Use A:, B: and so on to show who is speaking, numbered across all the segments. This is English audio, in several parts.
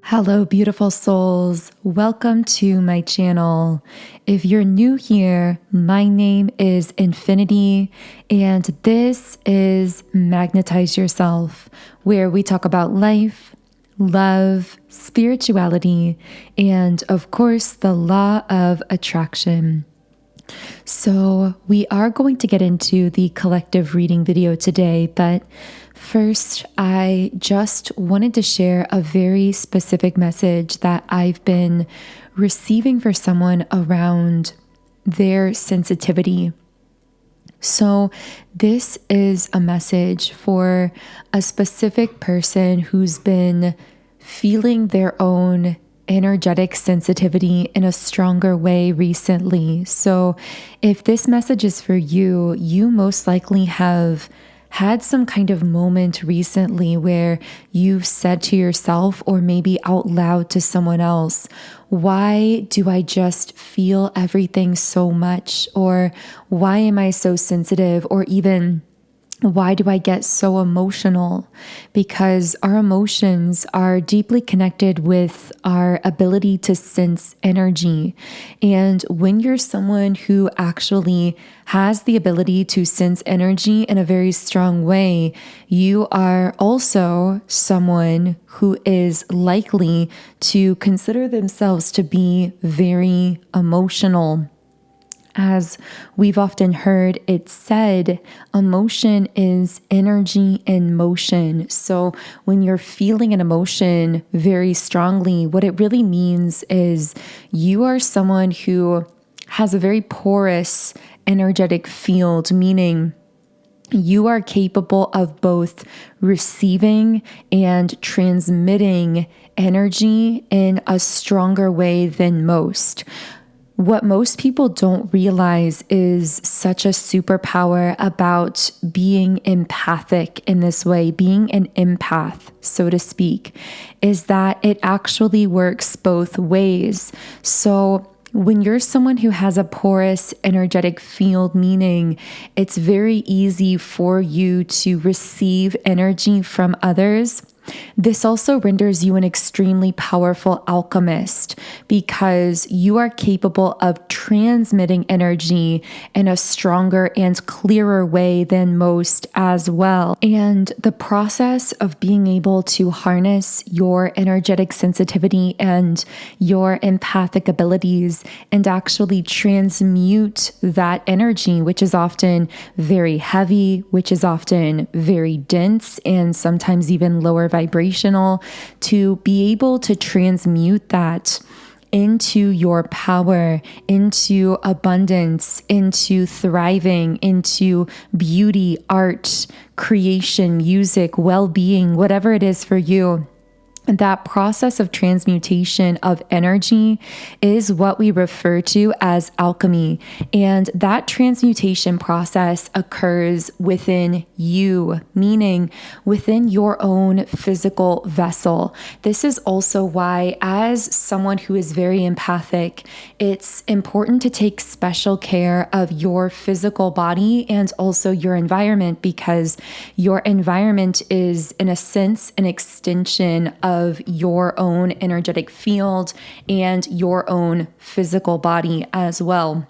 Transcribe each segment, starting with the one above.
A: Hello, beautiful souls. Welcome to my channel. If you're new here, my name is Infinity, and this is Magnetize Yourself, where we talk about life, love, spirituality, and of course, the law of attraction. So we are going to get into the collective reading video today, but first, I just wanted to share a very specific message that I've been receiving for someone around their sensitivity. So this is a message for a specific person who's been feeling their own energetic sensitivity in a stronger way recently. So if this message is for you, you most likely have had some kind of moment recently where you've said to yourself, or maybe out loud to someone else, why do I just feel everything so much? Or why am I so sensitive? Or even, why do I get so emotional? Because our emotions are deeply connected with our ability to sense energy. And when you're someone who actually has the ability to sense energy in a very strong way, you are also someone who is likely to consider themselves to be very emotional. As we've often heard it said, emotion is energy in motion. So when you're feeling an emotion very strongly, what it really means is you are someone who has a very porous energetic field, meaning you are capable of both receiving and transmitting energy in a stronger way than most. What most people don't realize is such a superpower about being empathic in this way, being an empath, so to speak, is that it actually works both ways. So when you're someone who has a porous energetic field, meaning it's very easy for you to receive energy from others, this also renders you an extremely powerful alchemist because you are capable of transmitting energy in a stronger and clearer way than most as well. And the process of being able to harness your energetic sensitivity and your empathic abilities and actually transmute that energy, which is often very heavy, which is often very dense, and sometimes even lower vibrational, to be able to transmute that into your power, into abundance, into thriving, into beauty, art, creation, music, well-being, whatever it is for you. That process of transmutation of energy is what we refer to as alchemy. And that transmutation process occurs within you, meaning within your own physical vessel. This is also why, as someone who is very empathic, it's important to take special care of your physical body and also your environment, because your environment is, in a sense, an extension of your own energetic field and your own physical body as well.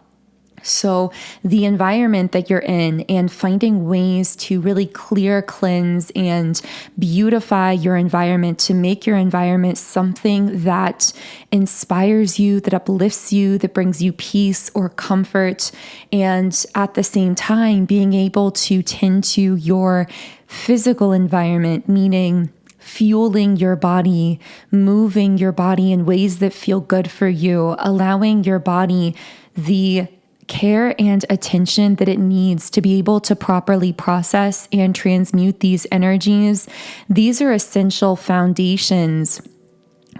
A: So the environment that you're in, and finding ways to really clear, cleanse, and beautify your environment to make your environment something that inspires you, that uplifts you, that brings you peace or comfort. And at the same time, being able to tend to your physical environment, meaning fueling your body, moving your body in ways that feel good for you, allowing your body the care and attention that it needs to be able to properly process and transmute these energies. These are essential foundations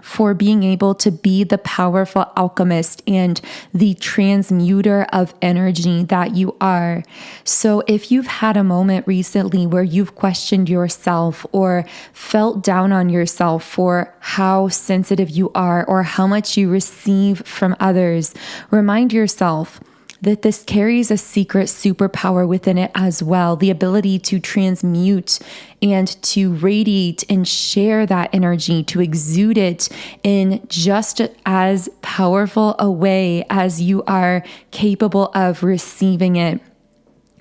A: for being able to be the powerful alchemist and the transmuter of energy that you are. So if you've had a moment recently where you've questioned yourself or felt down on yourself for how sensitive you are or how much you receive from others, remind yourself that this carries a secret superpower within it as well, the ability to transmute and to radiate and share that energy, to exude it in just as powerful a way as you are capable of receiving it.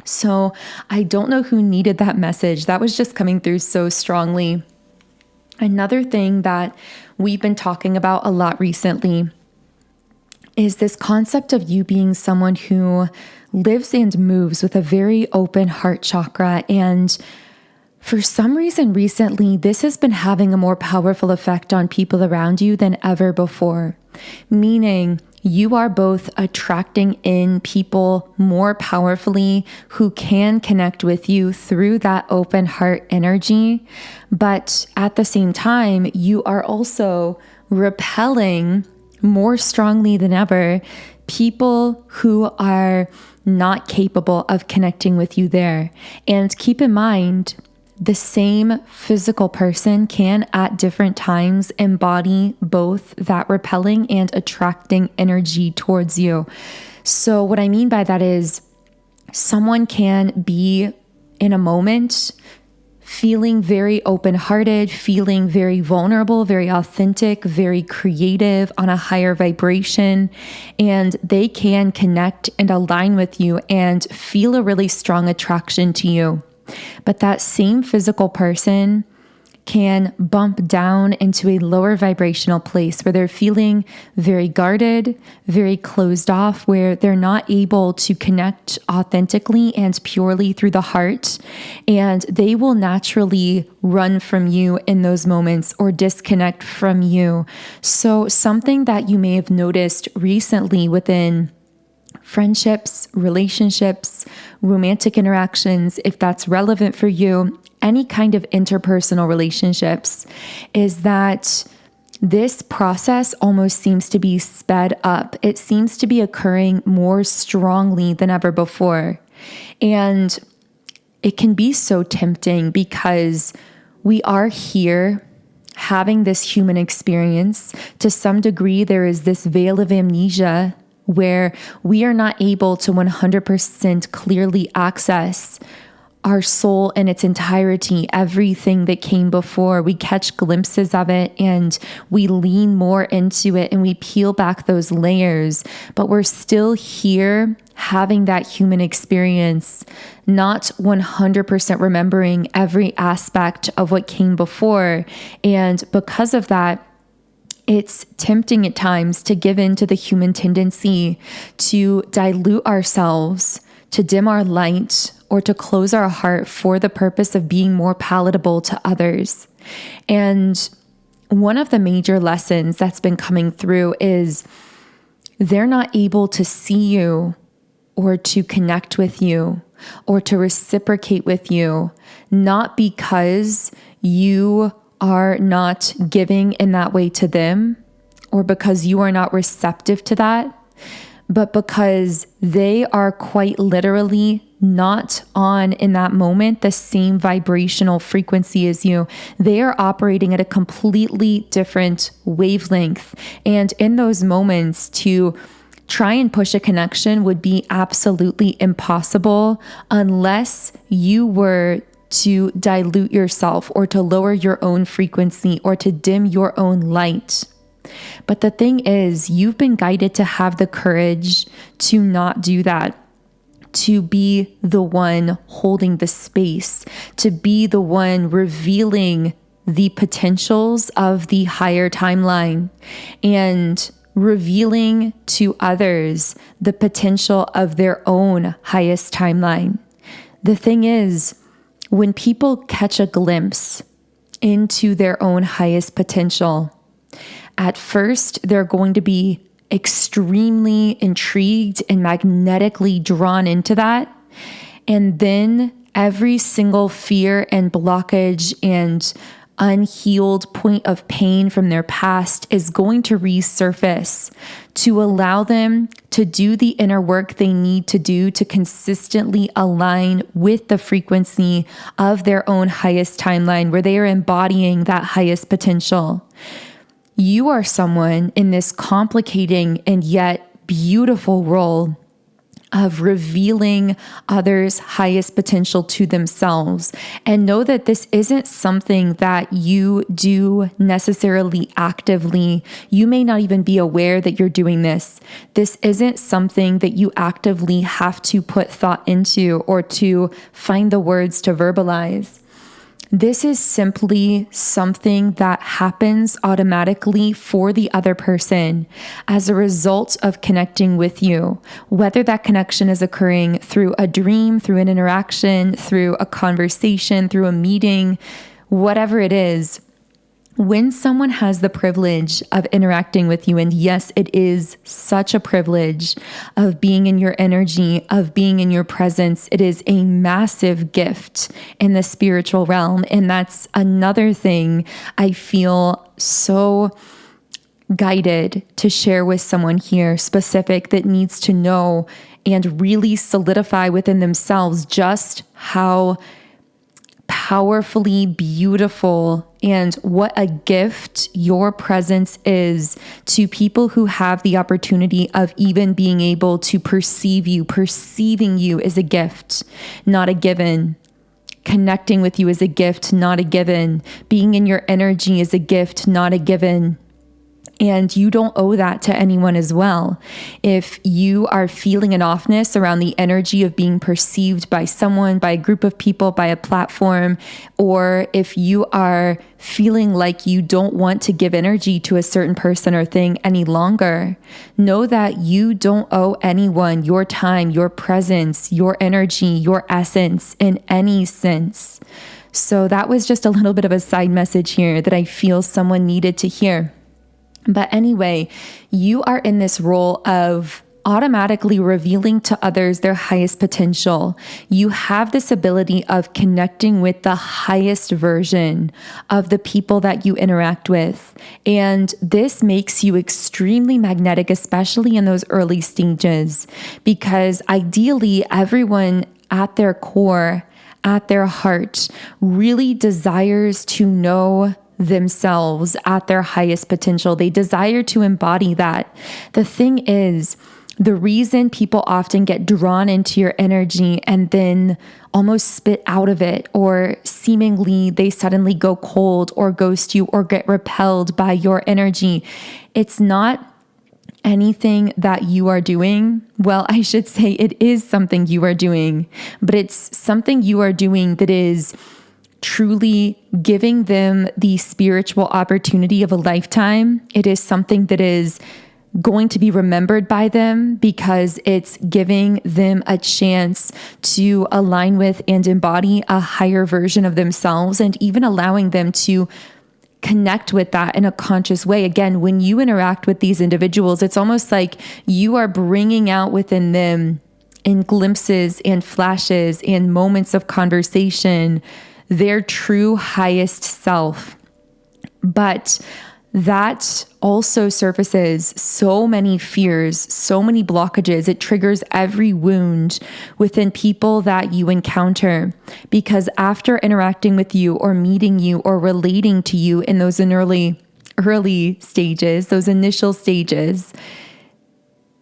A: So I don't know who needed that message. That was just coming through so strongly. Another thing that we've been talking about a lot recently is this concept of you being someone who lives and moves with a very open heart chakra. And for some reason recently, this has been having a more powerful effect on people around you than ever before, meaning you are both attracting in people more powerfully who can connect with you through that open heart energy. But at the same time, you are also repelling more strongly than ever people who are not capable of connecting with you there. And keep in mind, the same physical person can at different times embody both that repelling and attracting energy towards you. So what I mean by that is someone can be in a moment feeling very open-hearted, feeling very vulnerable, very authentic, very creative on a higher vibration, and they can connect and align with you and feel a really strong attraction to you. But that same physical person can bump down into a lower vibrational place where they're feeling very guarded, very closed off, where they're not able to connect authentically and purely through the heart. And they will naturally run from you in those moments or disconnect from you. So something that you may have noticed recently within friendships, relationships, romantic interactions, if that's relevant for you, any kind of interpersonal relationships, is that this process almost seems to be sped up. It seems to be occurring more strongly than ever before. And it can be so tempting because we are here having this human experience. To some degree, there is this veil of amnesia where we are not able to 100% clearly access our soul in its entirety, everything that came before. We catch glimpses of it and we lean more into it and we peel back those layers, but we're still here having that human experience, not 100% remembering every aspect of what came before. And because of that, it's tempting at times to give in to the human tendency to dilute ourselves, to dim our light, or to close our heart for the purpose of being more palatable to others. And one of the major lessons that's been coming through is they're not able to see you or to connect with you or to reciprocate with you, not because you are not giving in that way to them or because you are not receptive to that, but because they are quite literally not on in that moment the same vibrational frequency as you. They are operating at a completely different wavelength. And in those moments, to try and push a connection would be absolutely impossible unless you were to dilute yourself or to lower your own frequency or to dim your own light. But the thing is, you've been guided to have the courage to not do that, to be the one holding the space, to be the one revealing the potentials of the higher timeline and revealing to others the potential of their own highest timeline. The thing is, when people catch a glimpse into their own highest potential, at first they're going to be extremely intrigued and magnetically drawn into that. And then every single fear and blockage and unhealed point of pain from their past is going to resurface to allow them to do the inner work they need to do to consistently align with the frequency of their own highest timeline, where they are embodying that highest potential. You are someone in this complicating and yet beautiful role of revealing others' highest potential to themselves. And know that this isn't something that you do necessarily actively. You may not even be aware that you're doing this. This isn't something that you actively have to put thought into or to find the words to verbalize. This is simply something that happens automatically for the other person as a result of connecting with you, whether that connection is occurring through a dream, through an interaction, through a conversation, through a meeting, whatever it is. When someone has the privilege of interacting with you, and yes, it is such a privilege of being in your energy, of being in your presence, it is a massive gift in the spiritual realm. And that's another thing I feel so guided to share with someone here specific that needs to know and really solidify within themselves just how powerfully beautiful and what a gift your presence is to people who have the opportunity of even being able to perceive you. Perceiving you is a gift, not a given. Connecting with you is a gift, not a given. Being in your energy is a gift, not a given. And you don't owe that to anyone as well. If you are feeling an offness around the energy of being perceived by someone, by a group of people, by a platform, or if you are feeling like you don't want to give energy to a certain person or thing any longer, know that you don't owe anyone your time, your presence, your energy, your essence in any sense. So that was just a little bit of a side message here that I feel someone needed to hear. But anyway, you are in this role of automatically revealing to others their highest potential. You have this ability of connecting with the highest version of the people that you interact with. And this makes you extremely magnetic, especially in those early stages, because ideally everyone at their core, at their heart, really desires to know themselves at their highest potential. They desire to embody that. The thing is, the reason people often get drawn into your energy and then almost spit out of it, or seemingly they suddenly go cold or ghost you or get repelled by your energy, it's not anything that you are doing. Well, I should say it is something you are doing, but it's something you are doing that is truly giving them the spiritual opportunity of a lifetime. It is something that is going to be remembered by them because it's giving them a chance to align with and embody a higher version of themselves, and even allowing them to connect with that in a conscious way. Again, when you interact with these individuals, it's almost like you are bringing out within them, in glimpses and flashes and moments of conversation, their true highest self. But that also surfaces so many fears, so many blockages. It triggers every wound within people that you encounter, because after interacting with you or meeting you or relating to you in those early stages, those initial stages,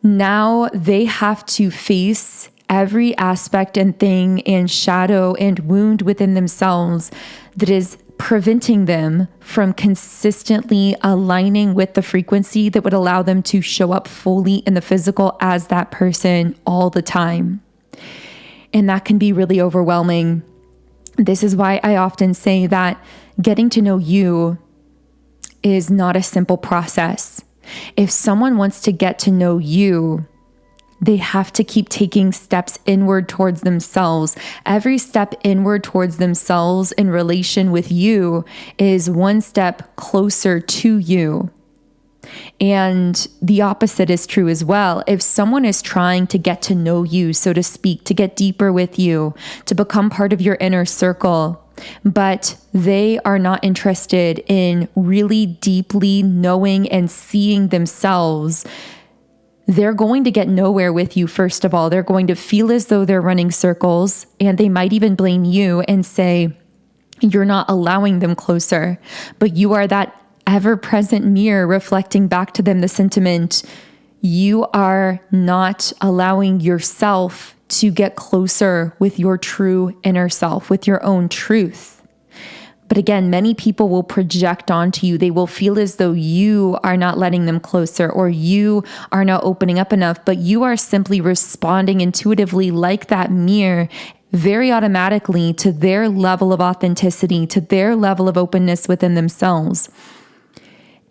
A: now they have to face every aspect and thing and shadow and wound within themselves that is preventing them from consistently aligning with the frequency that would allow them to show up fully in the physical as that person all the time. And that can be really overwhelming. This is why I often say that getting to know you is not a simple process. If someone wants to get to know you, they have to keep taking steps inward towards themselves. Every step inward towards themselves in relation with you is one step closer to you. And the opposite is true as well. If someone is trying to get to know you, so to speak, to get deeper with you, to become part of your inner circle, but they are not interested in really deeply knowing and seeing themselves, they're going to get nowhere with you. First of all, they're going to feel as though they're running circles, and they might even blame you and say you're not allowing them closer, but you are that ever-present mirror reflecting back to them the sentiment, you are not allowing yourself to get closer with your true inner self, with your own truth. But again, many people will project onto you. They will feel as though you are not letting them closer or you are not opening up enough, but you are simply responding intuitively like that mirror, very automatically to their level of authenticity, to their level of openness within themselves.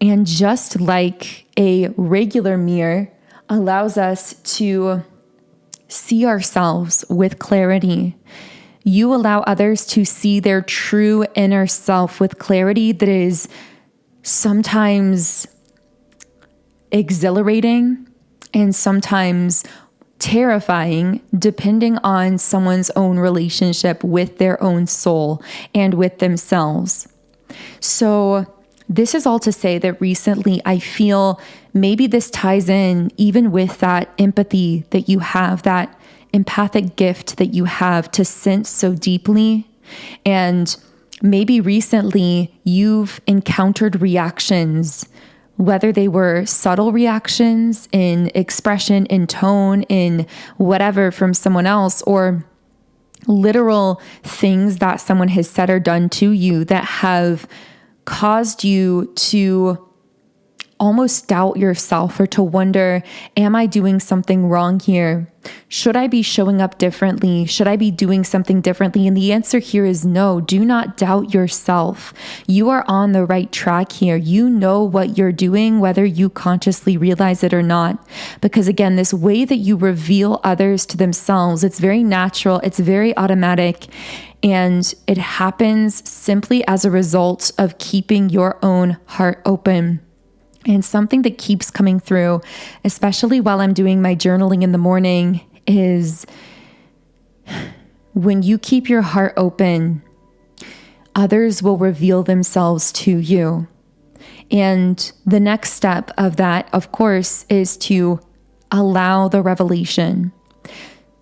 A: And just like a regular mirror allows us to see ourselves with clarity, you allow others to see their true inner self with clarity that is sometimes exhilarating and sometimes terrifying, depending on someone's own relationship with their own soul and with themselves. So this is all to say that recently I feel maybe this ties in even with that empathy that you have, that empathic gift that you have to sense so deeply. And maybe recently you've encountered reactions, whether they were subtle reactions in expression, in tone, in whatever from someone else, or literal things that someone has said or done to you that have caused you to almost doubt yourself or to wonder, am I doing something wrong here? Should I be showing up differently? Should I be doing something differently? And the answer here is no. Do not doubt yourself. You are on the right track here. You know what you're doing, whether you consciously realize it or not. Because again, this way that you reveal others to themselves, it's very natural. It's very automatic. And it happens simply as a result of keeping your own heart open. And something that keeps coming through, especially while I'm doing my journaling in the morning, is when you keep your heart open, others will reveal themselves to you. And the next step of that, of course, is to allow the revelation,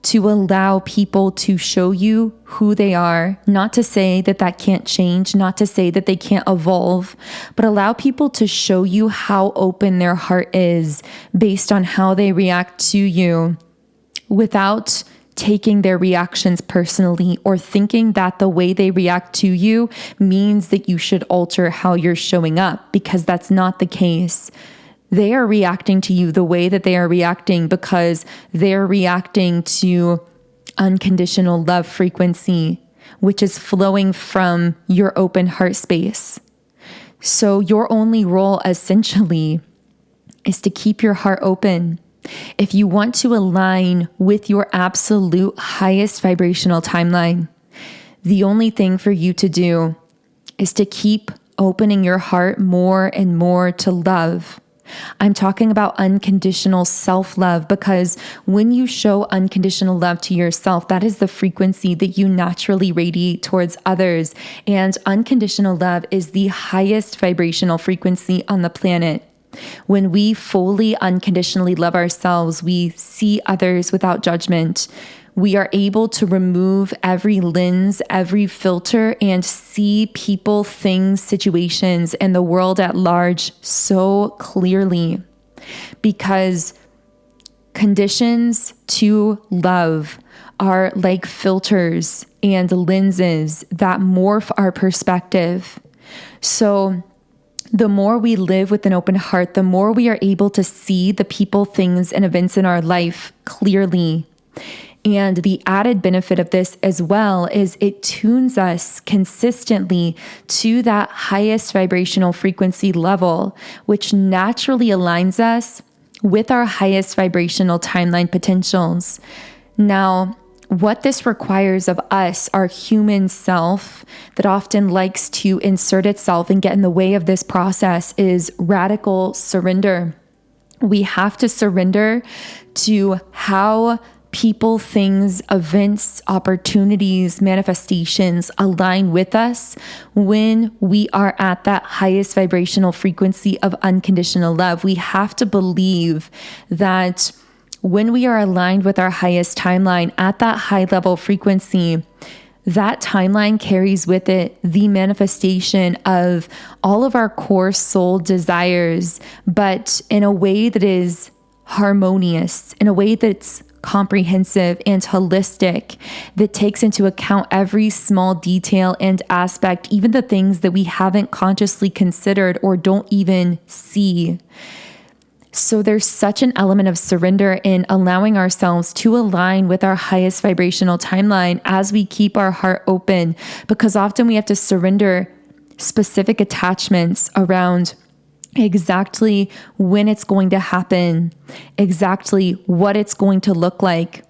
A: to allow people to show you who they are, not to say that that can't change, not to say that they can't evolve, but allow people to show you how open their heart is based on how they react to you without taking their reactions personally or thinking that the way they react to you means that you should alter how you're showing up, because that's not the case. They are reacting to you the way that they are reacting because they're reacting to unconditional love frequency, which is flowing from your open heart space. So your only role essentially is to keep your heart open. If you want to align with your absolute highest vibrational timeline, the only thing for you to do is to keep opening your heart more and more to love. I'm talking about unconditional self-love, because when you show unconditional love to yourself, that is the frequency that you naturally radiate towards others. And unconditional love is the highest vibrational frequency on the planet. When we fully unconditionally love ourselves, we see others without judgment. We are able to remove every lens, every filter, and see people, things, situations, and the world at large so clearly. Because conditions to love are like filters and lenses that morph our perspective. So the more we live with an open heart, the more we are able to see the people, things, and events in our life clearly. And the added benefit of this as well is it tunes us consistently to that highest vibrational frequency level, which naturally aligns us with our highest vibrational timeline potentials. Now, what this requires of us, our human self that often likes to insert itself and get in the way of this process, is radical surrender. We have to surrender to how people, things, events, opportunities, manifestations align with us when we are at that highest vibrational frequency of unconditional love. We have to believe that when we are aligned with our highest timeline at that high level frequency, that timeline carries with it the manifestation of all of our core soul desires, but in a way that is harmonious, in a way that's comprehensive and holistic, that takes into account every small detail and aspect, even the things that we haven't consciously considered or don't even see. So there's such an element of surrender in allowing ourselves to align with our highest vibrational timeline as we keep our heart open, because often we have to surrender specific attachments around exactly when it's going to happen, exactly what it's going to look like,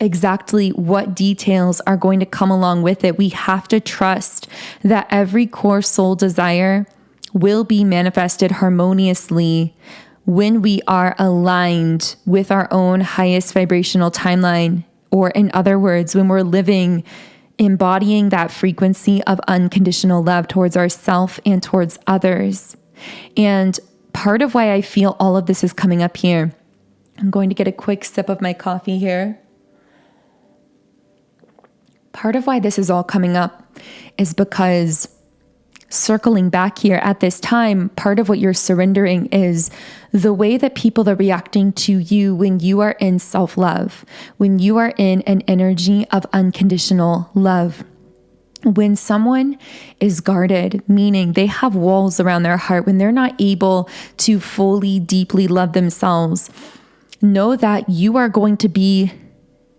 A: exactly what details are going to come along with it. We have to trust that every core soul desire will be manifested harmoniously when we are aligned with our own highest vibrational timeline, or in other words, when we're living, embodying that frequency of unconditional love towards ourselves and towards others. And part of why I feel all of this is coming up here, I'm going to get a quick sip of my coffee here. Part of why this is all coming up is because, circling back here at this time, part of what you're surrendering is the way that people are reacting to you when you are in self-love, when you are in an energy of unconditional love. When someone is guarded, meaning they have walls around their heart, when they're not able to fully, deeply love themselves, know that you are going to be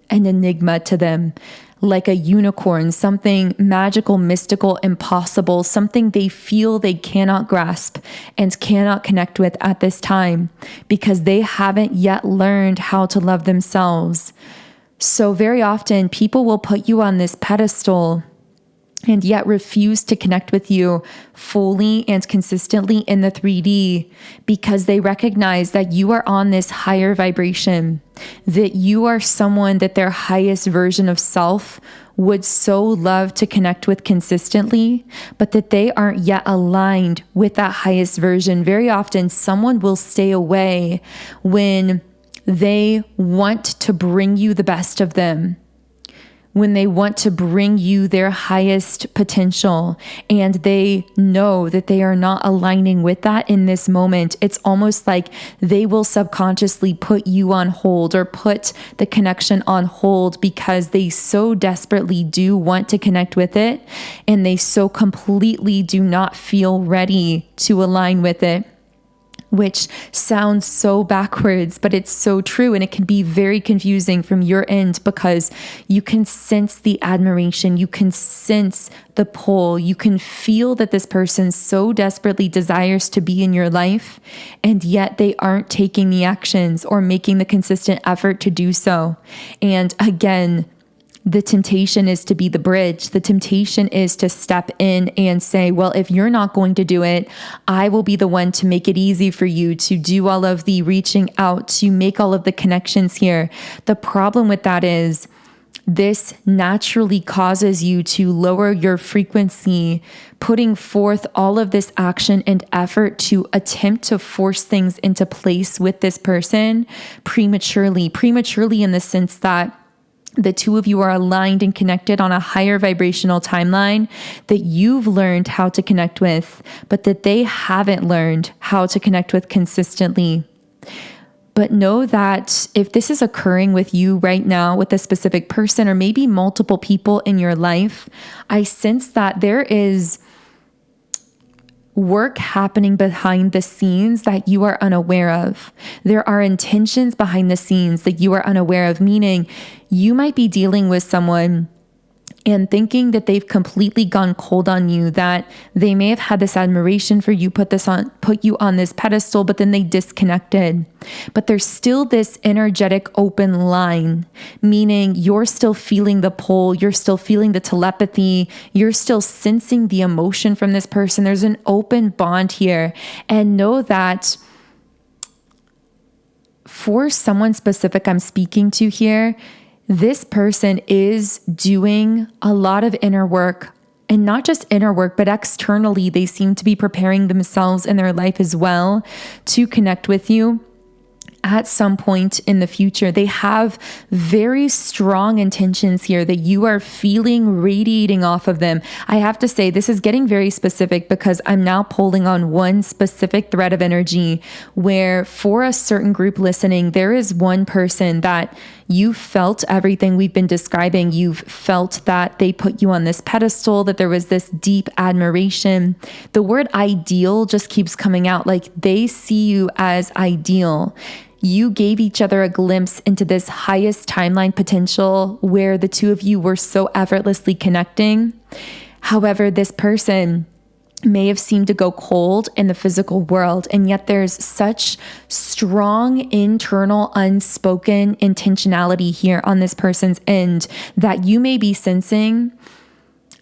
A: an enigma to them, like a unicorn, something magical, mystical, impossible, something they feel they cannot grasp and cannot connect with at this time because they haven't yet learned how to love themselves. So very often people will put you on this pedestal and yet refuse to connect with you fully and consistently in the 3D because they recognize that you are on this higher vibration, that you are someone that their highest version of self would so love to connect with consistently, but that they aren't yet aligned with that highest version. Very often, someone will stay away when they want to bring you the best of them, when they want to bring you their highest potential and they know that they are not aligning with that in this moment. It's almost like they will subconsciously put you on hold or put the connection on hold because they so desperately do want to connect with it and they so completely do not feel ready to align with it. Which sounds so backwards, but it's so true. And it can be very confusing from your end because you can sense the admiration, you can sense the pull, you can feel that this person so desperately desires to be in your life, and yet they aren't taking the actions or making the consistent effort to do so. And again, the temptation is to be the bridge. The temptation is to step in and say, well, if you're not going to do it, I will be the one to make it easy for you to do all of the reaching out, to make all of the connections here. The problem with that is this naturally causes you to lower your frequency, putting forth all of this action and effort to attempt to force things into place with this person prematurely in the sense that the two of you are aligned and connected on a higher vibrational timeline that you've learned how to connect with, but that they haven't learned how to connect with consistently. But know that if this is occurring with you right now with a specific person or maybe multiple people in your life, I sense that there is work happening behind the scenes that you are unaware of. There are intentions behind the scenes that you are unaware of, meaning you might be dealing with someone and thinking that they've completely gone cold on you, that they may have had this admiration for you, put you on this pedestal, but then they disconnected. But there's still this energetic open line, meaning you're still feeling the pull, you're still feeling the telepathy, you're still sensing the emotion from this person. There's an open bond here. And know that for someone specific I'm speaking to here, this person is doing a lot of inner work, and not just inner work, but externally, they seem to be preparing themselves in their life as well to connect with you. at some point in the future. They have very strong intentions here that you are feeling radiating off of them. I have to say, this is getting very specific because I'm now pulling on one specific thread of energy where for a certain group listening, there is one person that you felt everything we've been describing. You've felt that they put you on this pedestal, that there was this deep admiration. The word ideal just keeps coming out, like they see you as ideal. You gave each other a glimpse into this highest timeline potential where the two of you were so effortlessly connecting. However, this person may have seemed to go cold in the physical world, and yet there's such strong internal unspoken intentionality here on this person's end that you may be sensing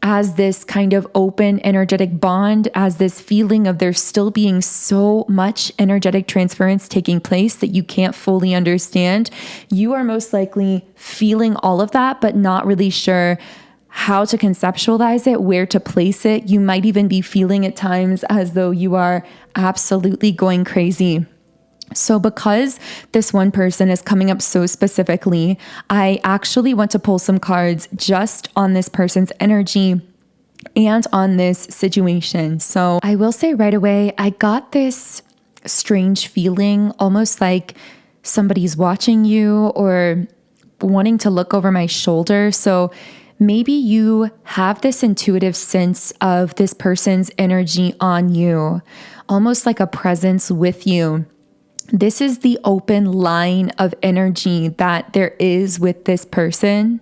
A: as this kind of open energetic bond, as this feeling of there still being so much energetic transference taking place that you can't fully understand. You are most likely feeling all of that, but not really sure how to conceptualize it, where to place it. You might even be feeling at times as though you are absolutely going crazy. So because this one person is coming up so specifically, I actually want to pull some cards just on this person's energy and on this situation. So I will say right away, I got this strange feeling, almost like somebody's watching you or wanting to look over my shoulder. So maybe you have this intuitive sense of this person's energy on you, almost like a presence with you. This is the open line of energy that there is with this person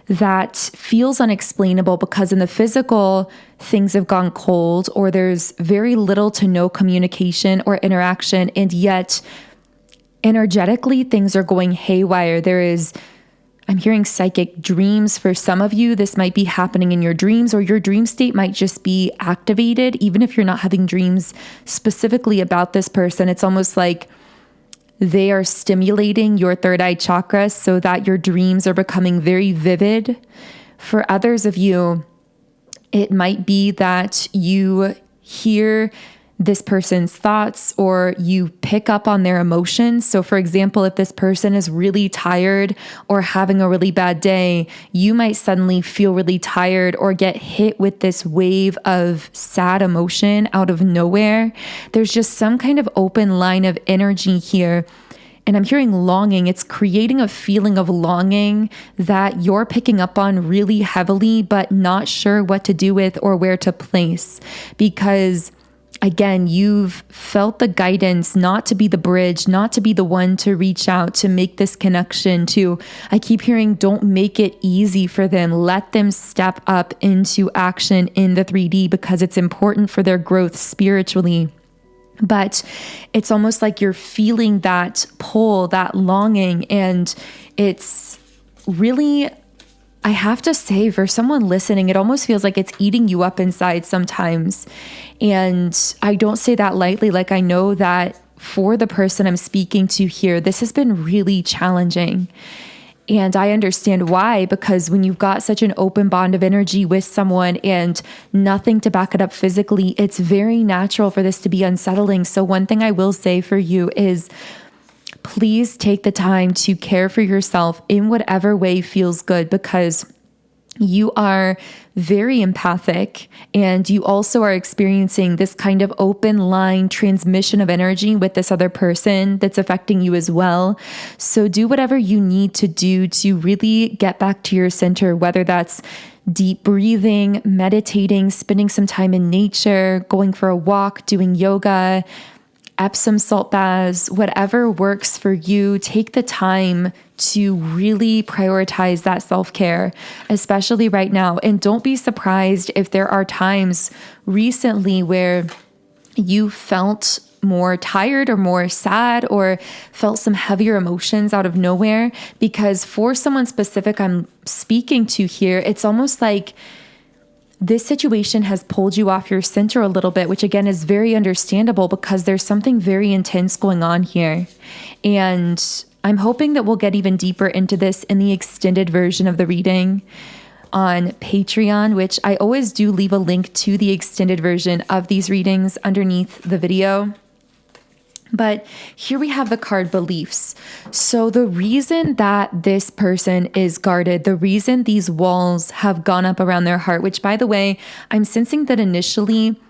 A: that feels unexplainable because in the physical, things have gone cold or there's very little to no communication or interaction. And yet energetically, things are going haywire. I'm hearing psychic dreams for some of you. This might be happening in your dreams, or your dream state might just be activated. Even if you're not having dreams specifically about this person, it's almost like they are stimulating your third eye chakra so that your dreams are becoming very vivid. For others of you, it might be that you hear this person's thoughts or you pick up on their emotions. So for example, if this person is really tired or having a really bad day, you might suddenly feel really tired or get hit with this wave of sad emotion out of nowhere. There's just some kind of open line of energy here. And I'm hearing longing. It's creating a feeling of longing that you're picking up on really heavily, but not sure what to do with or where to place. Because again, you've felt the guidance not to be the bridge, not to be the one to reach out, to make this connection to, I keep hearing, don't make it easy for them. Let them step up into action in the 3D because it's important for their growth spiritually. But it's almost like you're feeling that pull, that longing, and it's really, I have to say, for someone listening, it almost feels like it's eating you up inside sometimes. And I don't say that lightly. Like, I know that for the person I'm speaking to here, this has been really challenging. And I understand why, because when you've got such an open bond of energy with someone and nothing to back it up physically, it's very natural for this to be unsettling. So one thing I will say for you is, please take the time to care for yourself in whatever way feels good, because you are very empathic and you also are experiencing this kind of open line transmission of energy with this other person that's affecting you as well. So do whatever you need to do to really get back to your center, whether that's deep breathing, meditating, spending some time in nature, going for a walk, doing yoga, Epsom salt baths, whatever works for you. Take the time to really prioritize that self-care, especially right now. And don't be surprised if there are times recently where you felt more tired or more sad or felt some heavier emotions out of nowhere, because for someone specific I'm speaking to here, it's almost like this situation has pulled you off your center a little bit, which again is very understandable because there's something very intense going on here. And I'm hoping that we'll get even deeper into this in the extended version of the reading on Patreon, which I always do leave a link to the extended version of these readings underneath the video. But here we have the card beliefs. So the reason that this person is guarded, the reason these walls have gone up around their heart, which by the way, I'm sensing that initially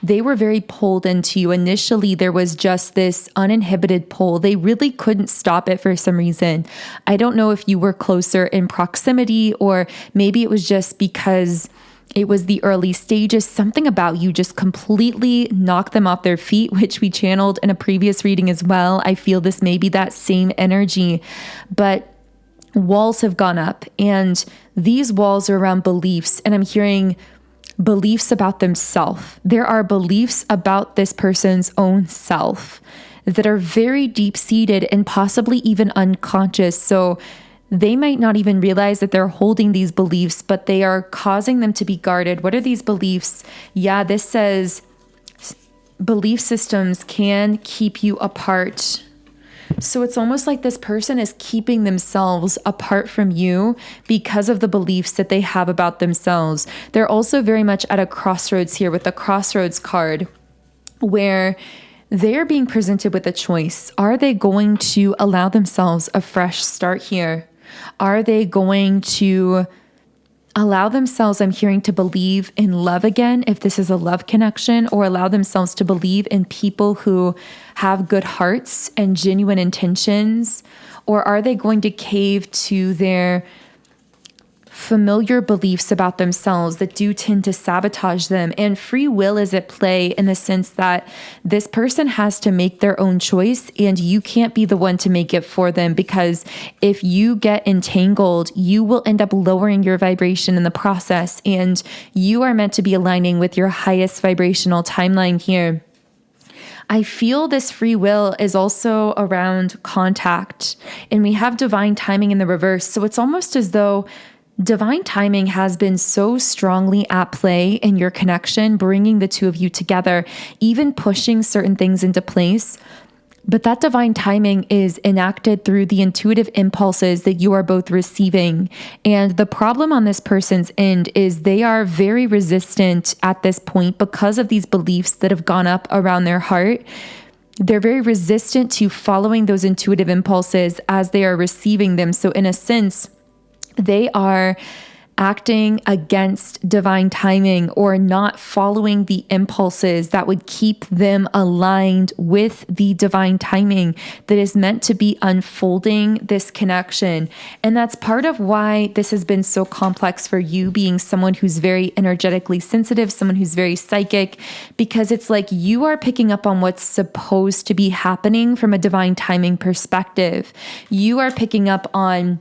A: they were very pulled into you. Initially, there was just this uninhibited pull. They really couldn't stop it for some reason. I don't know if you were closer in proximity, or maybe it was just because it was the early stages. Something about you just completely knocked them off their feet, which we channeled in a previous reading as well. I feel this may be that same energy, but walls have gone up, and these walls are around beliefs. And I'm hearing beliefs about themselves. There are beliefs about this person's own self that are very deep-seated and possibly even unconscious. So they might not even realize that they're holding these beliefs, but they are causing them to be guarded. What are these beliefs? Yeah, this says belief systems can keep you apart. So it's almost like this person is keeping themselves apart from you because of the beliefs that they have about themselves. They're also very much at a crossroads here with the crossroads card, where they're being presented with a choice. Are they going to allow themselves a fresh start here? Are they going to allow themselves, I'm hearing, to believe in love again, if this is a love connection, or allow themselves to believe in people who have good hearts and genuine intentions? Or are they going to cave to their familiar beliefs about themselves that do tend to sabotage them? And free will is at play in the sense that this person has to make their own choice, and you can't be the one to make it for them, because if you get entangled, you will end up lowering your vibration in the process, and you are meant to be aligning with your highest vibrational timeline here. I feel this free will is also around contact, and we have divine timing in the reverse. So it's almost as though divine timing has been so strongly at play in your connection, bringing the two of you together, even pushing certain things into place. But that divine timing is enacted through the intuitive impulses that you are both receiving. And the problem on this person's end is they are very resistant at this point because of these beliefs that have gone up around their heart. They're very resistant to following those intuitive impulses as they are receiving them. So in a sense, they are acting against divine timing, or not following the impulses that would keep them aligned with the divine timing that is meant to be unfolding this connection. And that's part of why this has been so complex for you, being someone who's very energetically sensitive, someone who's very psychic, because it's like you are picking up on what's supposed to be happening from a divine timing perspective. You are picking up on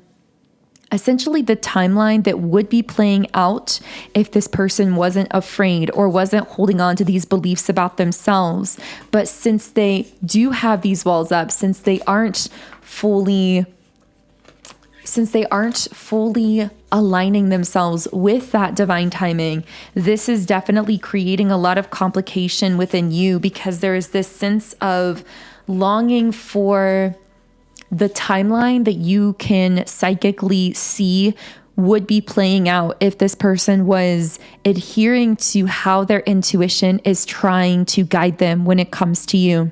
A: essentially the timeline that would be playing out if this person wasn't afraid or wasn't holding on to these beliefs about themselves. But since they do have these walls up, since they aren't fully aligning themselves with that divine timing, this is definitely creating a lot of complication within you, because there is this sense of longing for the timeline that you can psychically see would be playing out if this person was adhering to how their intuition is trying to guide them when it comes to you.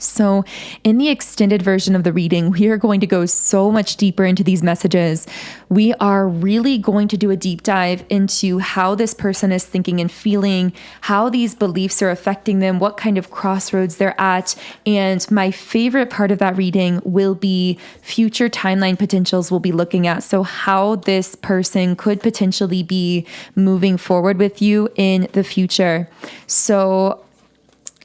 A: So in the extended version of the reading, we are going to go so much deeper into these messages. We are really going to do a deep dive into how this person is thinking and feeling, how these beliefs are affecting them, what kind of crossroads they're at. And my favorite part of that reading will be future timeline potentials we'll be looking at. So how this person could potentially be moving forward with you in the future. So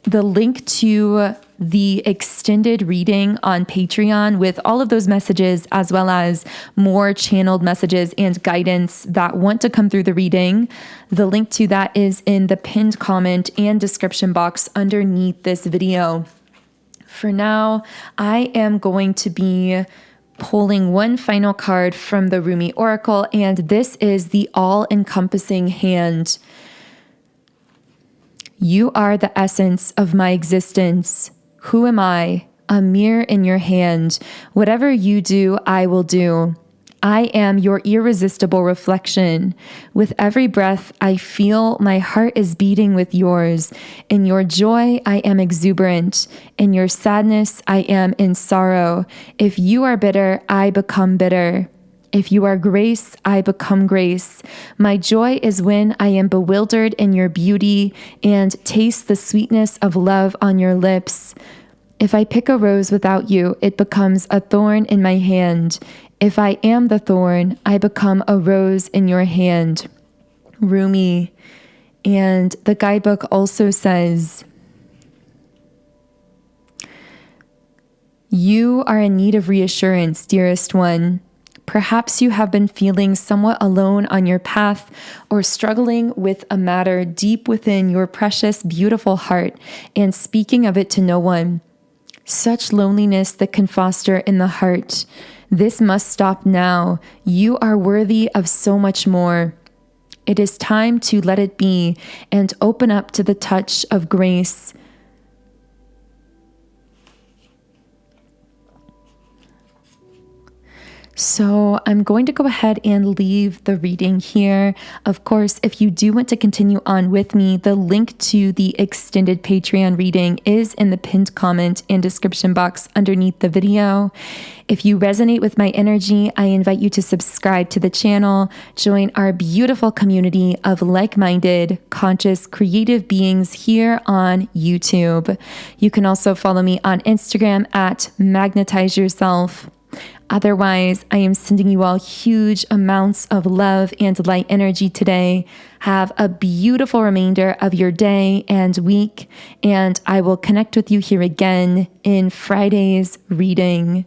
A: the link to the extended reading on Patreon with all of those messages, as well as more channeled messages and guidance that want to come through the reading. The link to that is in the pinned comment and description box underneath this video. For now, I am going to be pulling one final card from the Rumi Oracle, and this is the all-encompassing hand. You are the essence of my existence. Who am I? A mirror in your hand. Whatever you do, I will do. I am your irresistible reflection. With every breath, I feel my heart is beating with yours. In your joy, I am exuberant. In your sadness, I am in sorrow. If you are bitter, I become bitter. If you are grace, I become grace. My joy is when I am bewildered in your beauty and taste the sweetness of love on your lips. If I pick a rose without you, it becomes a thorn in my hand. If I am the thorn, I become a rose in your hand. Rumi. And the guidebook also says, you are in need of reassurance, dearest one. Perhaps you have been feeling somewhat alone on your path or struggling with a matter deep within your precious, beautiful heart and speaking of it to no one. Such loneliness that can foster in the heart. This must stop now. You are worthy of so much more. It is time to let it be and open up to the touch of grace. So I'm going to go ahead and leave the reading here. Of course, if you do want to continue on with me, the link to the extended Patreon reading is in the pinned comment and description box underneath the video. If you resonate with my energy, I invite you to subscribe to the channel, join our beautiful community of like-minded, conscious, creative beings here on YouTube. You can also follow me on Instagram at Magnetize Yourself. Otherwise, I am sending you all huge amounts of love and light energy today. Have a beautiful remainder of your day and week, and I will connect with you here again in Friday's reading.